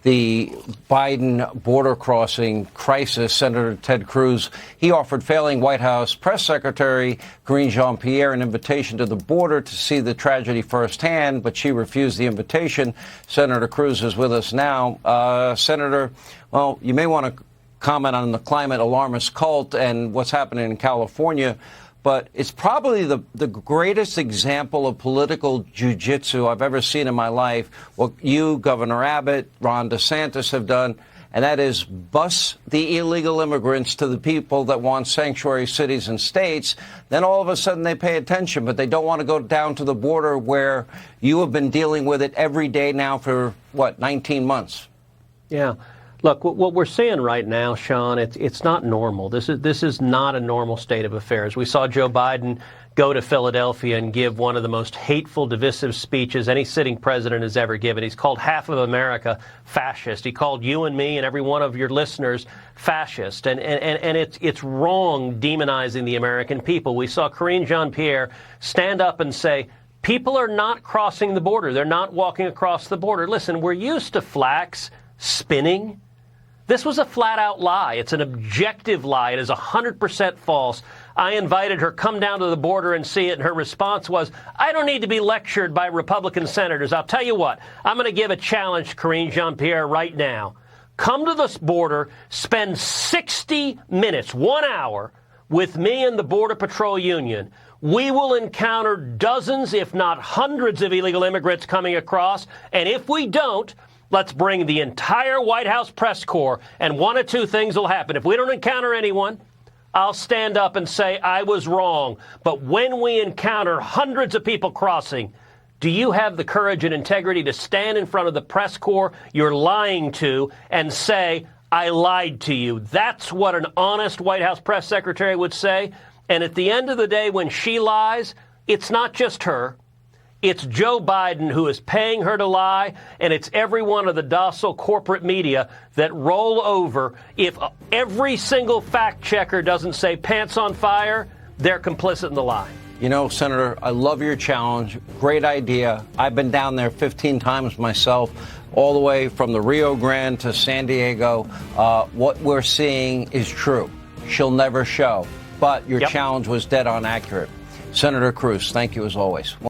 the Biden border crossing crisis, Senator Ted Cruz, he offered failing White House Press Secretary Karine Jean-Pierre an invitation to the border to see the tragedy firsthand, but she refused the invitation. Senator Cruz is with us now. Senator, well, you may want to comment on the climate alarmist cult and what's happening in California, but it's probably the greatest example of political jujitsu I've ever seen in my life. What you, Governor Abbott, Ron DeSantis have done, and that is bus the illegal immigrants to the people that want sanctuary cities and states. Then all of a sudden they pay attention, but they don't want to go down to the border where you have been dealing with it every day now for, 19 months? Yeah. Look, what we're seeing right now, Sean, it's not normal. This is not a normal state of affairs. We saw Joe Biden go to Philadelphia and give one of the most hateful, divisive speeches any sitting president has ever given. He's called half of America fascist. He called you and me and every one of your listeners fascist. And it's wrong demonizing the American people. We saw Karine Jean-Pierre stand up and say, people are not crossing the border. They're not walking across the border. Listen, we're used to flax spinning. This was a flat-out lie. It's an objective lie. It is 100% false. I invited her, come down to the border and see it, and her response was, I don't need to be lectured by Republican senators. I'll tell you what, I'm going to give a challenge to Karine Jean-Pierre right now. Come to this border, spend 60 minutes, 1 hour, with me and the Border Patrol Union. We will encounter dozens, if not hundreds, of illegal immigrants coming across, and if we don't, let's bring the entire White House press corps, and one of two things will happen. If we don't encounter anyone, I'll stand up and say I was wrong. But when we encounter hundreds of people crossing, do you have the courage and integrity to stand in front of the press corps you're lying to and say, I lied to you? That's what an honest White House press secretary would say. And at the end of the day, when she lies, it's not just her. It's Joe Biden who is paying her to lie, and it's every one of the docile corporate media that roll over. If every single fact checker doesn't say pants on fire, they're complicit in the lie. You know, Senator, I love your challenge. Great idea. I've been down there 15 times myself, all the way from the Rio Grande to San Diego. What we're seeing is true. She'll never show. But your challenge was dead on accurate. Senator Cruz, thank you as always.